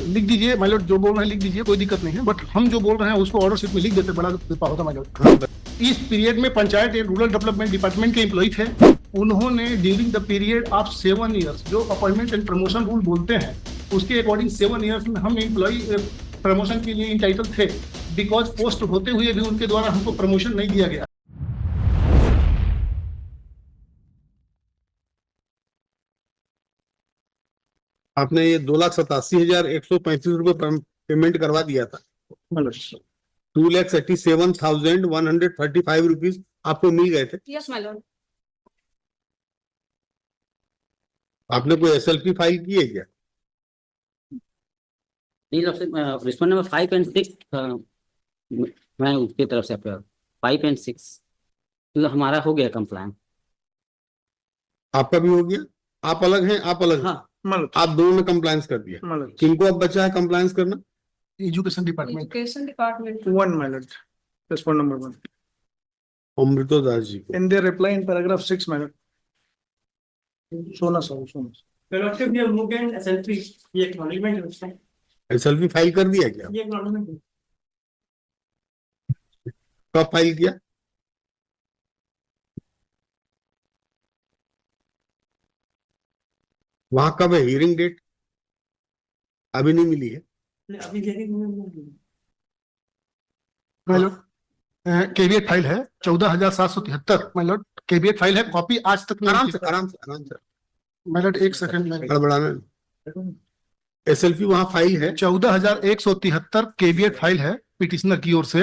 लिख दीजिए my Lord, जो बोल रहे हैं लिख दीजिए, कोई दिक्कत नहीं है, बट हम जो बोल रहे हैं उसको ऑर्डर शीट में लिख देते, बड़ा कृपा होता माय लॉर्ड। इस पीरियड में panchayat and rural development department के एम्प्लॉय थे, उन्होंने during the period of 7 years, जो अपॉइंटमेंट एंड प्रमोशन रूल बोलते हैं उसके अकॉर्डिंग 7 ईयर्स में हम एम्प्लॉय प्रमोशन के लिए इंटाइटल थे, बिकॉज पोस्ट होते हुए भी उनके द्वारा हमको प्रमोशन नहीं दिया गया। आपने ये 2,87,135 रुपए पेमेंट करवा दिया था। 2,87,135 रुपीज आपको मिल गए थे। Yes my Lord. आपने कोई SLP फाइल की है क्या? रिस्पॉन्ड नंबर 5 एंड 6 मैं उसकी तरफ से 5 एंड 6 तो हमारा हो गया कंप्लाइन। आपका भी हो गया? आप अलग हैं, आप अलग हैं। हाँ आप दोनों ने कंप्लायंस कर दिया। किनको अब बचा है कंप्लायंस करना? Education department. Education department. One, my lord. Respond number 1. अमृतो दास जी को। In their reply in paragraph 6, my lord. Sona. Fellowship we have moved and SLP ये acknowledgement है। SLP फाइल कर दिया क्या? ये acknowledgement है। कब फाइल किया? वहां कब है हियरिंग डेट? अभी नहीं मिली है। अभी देखेंगे। माय लॉर्ड, केवीएट फाइल है 14,773 माय लॉर्ड, केवीएट फाइल है, कॉपी आज तक आराम से आराम से आराम से माय लॉर्ड, एक सेकंड में गड़बड़ाना। SLP वहां फाइल है 14,173 केवीएट फाइल है पिटिशनर की ओर से,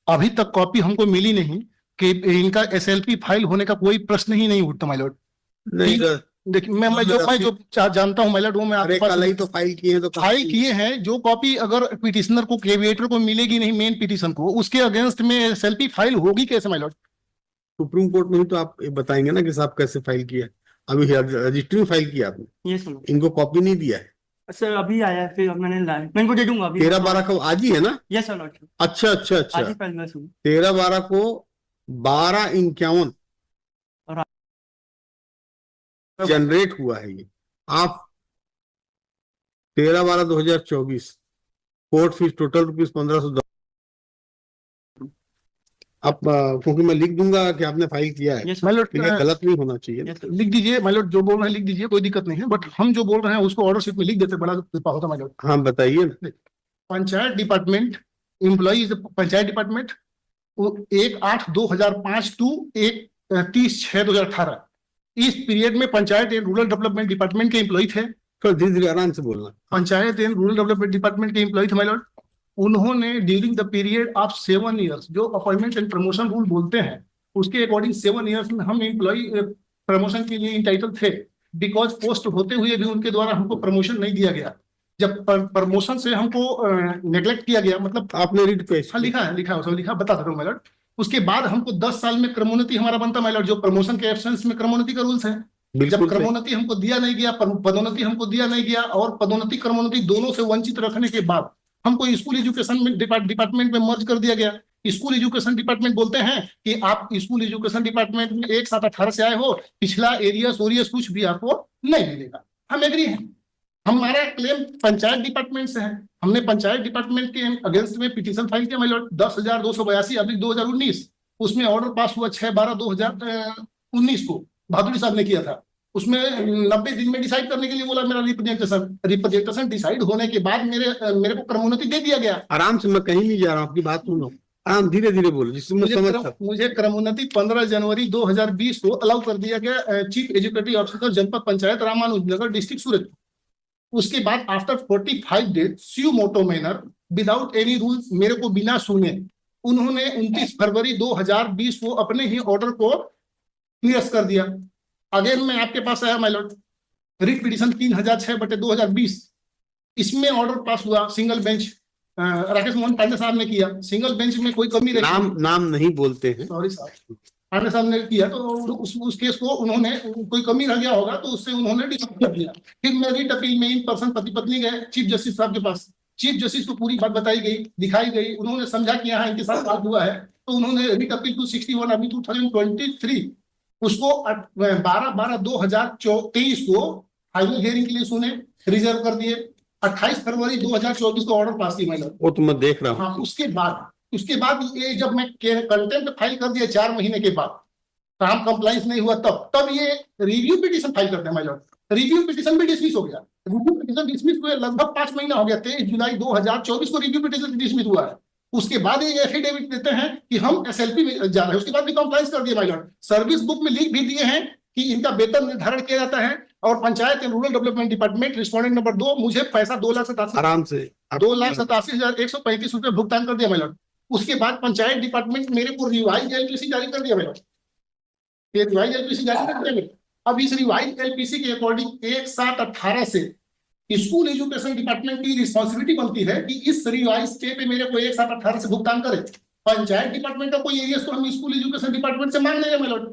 अभी तक कॉपी हमको मिली नहीं कि इनका SLP फाइल होने का कोई प्रश्न ही नहीं उठता माय लॉर्ड। नहीं सर। देखिए मैं जो जानता हूं माय लॉर्ड वो मैं अरे आपके पास कल ही तो फाइल किए हैं तो फाइल किए हैं, जो कॉपी अगर पिटिशनर को केविएटर को मिलेगी नहीं मेन पिटिशन को, उसके अगेंस्ट में SLP फाइल होगी कैसे माय लॉर्ड? सुप्रीम कोर्ट में ही तो आप ये बताएंगे ना कि साहब कैसे फाइल किया। अभी रजिस्ट्री में फाइल किया आपने, ये सुनो। इनको कॉपी नहीं दिया है। सर अभी आया है, फिर मैंने लाया, मैं इनको दे दूंगा अभी। 13-12 को आज ही है ना? Yes sir Lord. अच्छा अच्छा आज अच्छा। ही फाइल मैं सुन। 13-12 को 12:51 और जनरेट हुआ है ये। आप 13/12/2024 कोर्ट फीस टोटल रुपीज 1510। अब क्योंकि मैं लिख दूंगा कि आपने फाइल किया है, यस माय लॉर्ड, ये गलत नहीं होना चाहिए। Yes sir. लिख दीजिए माय लॉर्ड, जो बोल रहे हैं लिख दीजिए, कोई दिक्कत नहीं है, बट हम जो बोल रहे हैं उसको ऑर्डर शीट में लिख देते, बड़ा कृपा होता माय लॉर्ड। हाँ बताइए ना। Panchayat department employees panchayat department 1/8/2005 to 1/30/6/2018 इस पीरियड में panchayat and rural development department के एम्प्लॉय थे। तो धीरे धीरे आराम से बोलना। Panchayat and rural development department के एम्प्लॉय थे माय लॉर्ड, उन्होंने during the period of 7 years, जो अपॉइंटमेंट एंड प्रमोशन रूल बोलते हैं उसके अकॉर्डिंग 7 ईयर्स में हम एम्प्लॉय प्रमोशन के लिए इंटाइटल थे, बिकॉज पोस्ट होते हुए भी उनके द्वारा हमको प्रमोशन नहीं दिया गया। जब प्रमोशन से हमको नेग्लेक्ट किया गया, मतलब आपने रीड पे लिखा है उसमें लिखा, बता दे रहा हूँ माय लॉर्ड। उसके बाद हमको 10 साल में क्रमोन्नति हमारा बनता माय लॉर्ड, जो प्रमोशन के एब्सेंस में क्रमोन्नति का रूल्स है। जब बिल्कुल सही। क्रमोन्नति हमको दिया नहीं गया, पदोन्नति हमको दिया नहीं गया, और पदोन्नति क्रमोन्नति दोनों से वंचित रखने के बाद हमको स्कूल एजुकेशन में डिपार्टमेंट में मर्ज कर दिया गया। स्कूल एजुकेशन डिपार्टमेंट बोलते हैं कि आप स्कूल एजुकेशन डिपार्टमेंट में 1/7/18 से आए हो, पिछला एरियस ओरियस कुछ भी आपको नहीं मिलेगा। हम एग्री हैं, हमारा क्लेम पंचायत डिपार्टमेंट से है, हमने पंचायत डिपार्टमेंट के अगेंस्ट में पिटीशन फाइल किया माय लॉर्ड 10,282/2019, उसमें ऑर्डर पास हुआ 6/12/2019 को, भादुड़ी साहब ने किया था। उसमें 90 दिन में डिसाइड करने के लिए बोला, मेरा रिप्रेजेंटेशन डिसाइड होने के बाद मेरे को क्रमोन्नति दे दिया गया। आराम से, मैं कहीं नहीं जा रहा हूँ, आपकी बात सुनो। आराम धीरे धीरे बोलो जिससे मैं समझ सकूं। मुझे क्रमोन्नति 15 जनवरी 2020 को अलाउ कर दिया गया चीफ एजुकेटिव ऑफिसर जनपद पंचायत रामानुजनगर डिस्ट्रिक्ट सूरत। उसके बाद आफ्टर 45 डेज स्यू मोटो मैनर विदाउट एनी रूल्स, मेरे को बिना सुने उन्होंने 29 फरवरी 2020 को अपने ही ऑर्डर को निरस्त कर दिया। अगेन मैं आपके पास आया माय लॉर्ड, रिट पिटीशन 3006/2020, इसमें ऑर्डर पास हुआ सिंगल बेंच, राकेश मोहन पांडे साहब ने किया। सिंगल बेंच में कोई कमी रही, नाम नहीं बोलते हैं। सॉरी साहब, पांडे साहब ने किया, तो उस केस को उन्होंने, कोई कमी रह गया होगा तो उससे उन्होंने डिस्कस कर दिया। फिर मैं रिट अपील में इन पर्सन पति पत्नी गए चीफ जस्टिस साहब के पास, चीफ जस्टिस को पूरी बात बताई गई, दिखाई गई, उन्होंने समझा कि यहाँ इनके साथ बात हुआ है, तो उन्होंने रिट अपील 261 अभी 2023 उसको 12/12/2023 को फाइनल हियरिंग के लिए सुने, रिजर्व कर दिए। 28 फरवरी 2024 को ऑर्डर पास की मैंने। वो तो मैं देख रहा हूँ। हाँ, उसके बाद ये जब मैं कंटेम्प्ट फाइल कर दिया 4 महीने के बाद, काम कंप्लाइंस नहीं हुआ, तब ये रिव्यू पिटीशन फाइल करते हैं माय लॉर्ड। रिव्यू पिटीशन भी डिसमिस हो गया। रिव्यू पिटीशन डिसमिस हुए लगभग 5 महीना हो गया। 23 जुलाई 2024 को रिव्यू पिटीशन डिसमिस हुआ है। उसके बाद ये एफिडेविट देते हैं कि हम एसएलपी में जा रहे हैं। उसके बाद भी कंप्लाइंस कर दिया माय लॉर्ड। सर्विस बुक में लिख भी दिए हैं कि इनका वेतन निर्धारण किया जाता है, और panchayat and rural development department respondent number 2 मुझे पैसा 2,87,000 आराम से आप 2,87,135 रुपये भुगतान कर दिया मैंने। उसके बाद पंचायत डिपार्टमेंट मेरे को रिवाइज एलपीसी जारी कर दिया मैंने। ये रिवाइज एलपीसी जारी कर दिया मैंने। अब इस रिवाइज एलपीसी के अकॉर्डिंग 1/7/18 से स्कूल एजुकेशन डिपार्टमेंट की रिस्पॉन्सिबिलिटी बनती है कि इस रिवाइज स्टे पे मेरे को 1/7/18 से भुगतान करे। पंचायत डिपार्टमेंट का कोई एरिया तो हम स्कूल एजुकेशन डिपार्टमेंट से मांग नहीं रहे मैलॉर्ड,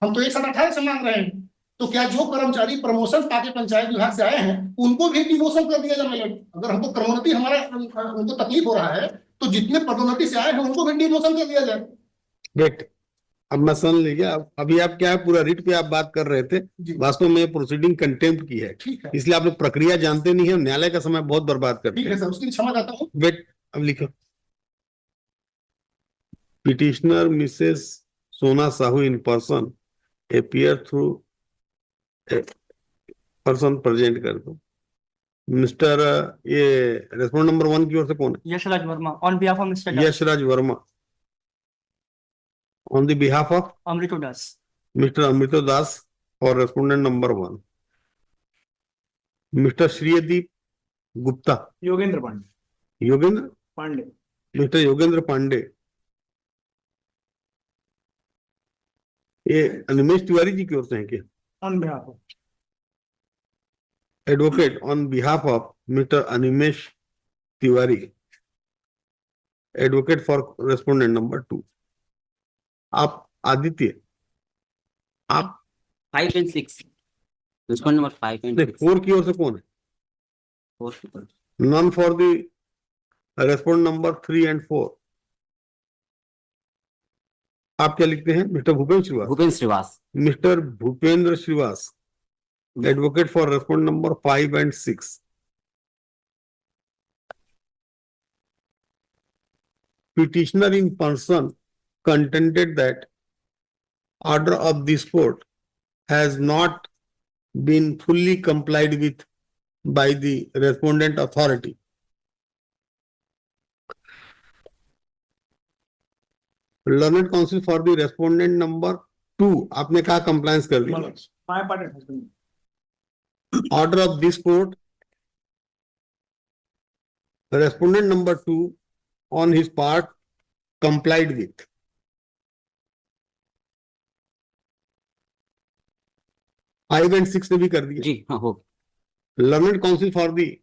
हम तो 1/7/18 से मांग रहे हैं। तो क्या जो कर्मचारी प्रमोशन पाके पंचायत विभाग से आए हैं उनको भी डिमोशन कर दिया जाए मैलॉर्ड? अगर हमको प्रोन्नति उनको तकलीफ हो रहा है तो जितने पदोन्नति से आए हैं उनको भी डिमोशन कर दिया जाए। वेट, अब मैं समझ लिया। अभी आप क्या है, पूरा रिट पे आप बात कर रहे थे, जी वास्तव में प्रोसीडिंग कंटेम्प्ट की है, ठीक है, इसलिए आप लोग प्रक्रिया जानते नहीं है, न्यायालय का समय बहुत बर्बाद करते ठीक है हैं। सर, उसके लिए क्षमा चाहता हूँ। वेट, अब लिखो। पिटिशनर मिसेस सोना Sahu in person appear through a person present कर दो। मिस्टर ये रेस्पोंड नंबर 1 की ओर से कौन है? Yashraj Verma on behalf of Mr. Das, Yashraj Verma on the behalf of Amrito Das, mister Amrito Das और respondent number 1 mister Shrideep Gupta, Yogendra Pandey. Yogendra, Pandey. Mister Yogendra Pandey, ये अनिमेश तिवारी जी की ओर से है क्या? On behalf of. Advocate on behalf of mister Animesh Tiwari, advocate for respondent number 2। आप आदित्य, आप 5 and 6, respondent number 5 and नहीं, 6, 4 की ओर से कौन है? 4 non for the respondent number 3 and 4। आप क्या लिखते हैं? Mister Bhupendra Shrivas, Bhupendra Shrivas, mister Bhupendra Shrivas, advocate for respondent number 5 and 6। Petitioner in person contended that order of this court has not been fully complied with by the respondent authority. Learned counsel for the respondent number 2, आपने कहा compliance कर दिया। My part it has been. Order of this court, respondent number 2 on his part complied with. Five and 6 ने भी कर दिया। जी हाँ हो Learned counsel for the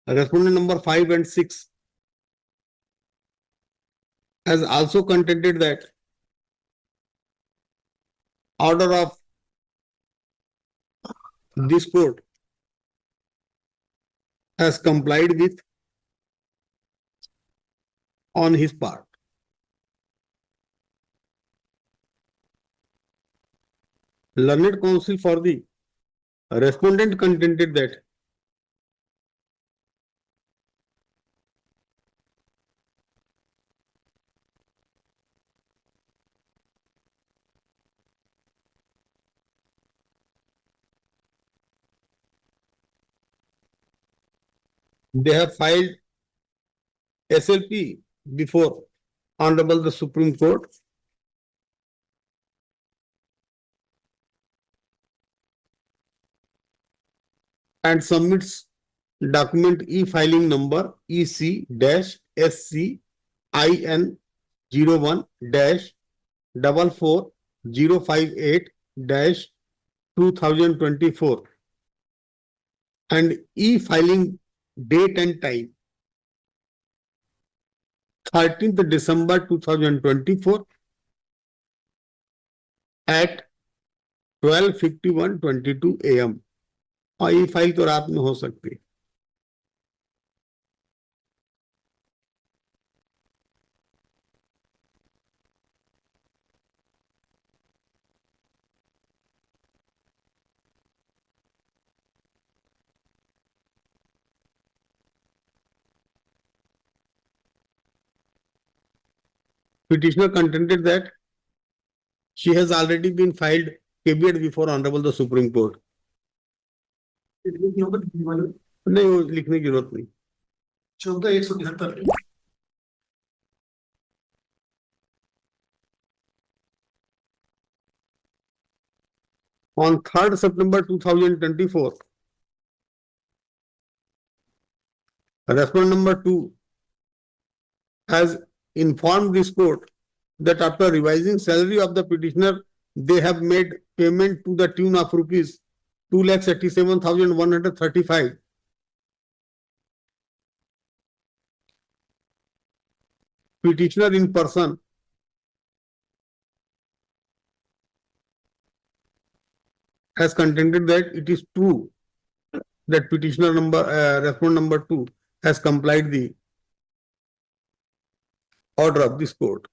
respondent number 5 and 6 has also contended that order of this court has complied with on his part. Learned counsel for the respondent contended that they have filed SLP before Honorable the Supreme Court and submits document e-filing number EC-SCIN-01-44058-2024 and e-filing date and time 13th December 2024 at 12:51:22 AM। और ये file तो रात में हो सकती है। petitioner contended that she has already been filed caveat before Honorable the Supreme Court. नहीं, वो लिखने की जरूरत नहीं. 14,173 On 3rd September 2024, respondent number 2 has informed this court that after revising salary of the petitioner, they have made payment to the tune of rupees 2,87,135. Petitioner in person has contended that it is true that petitioner respondent number 2 has complied the order of this court.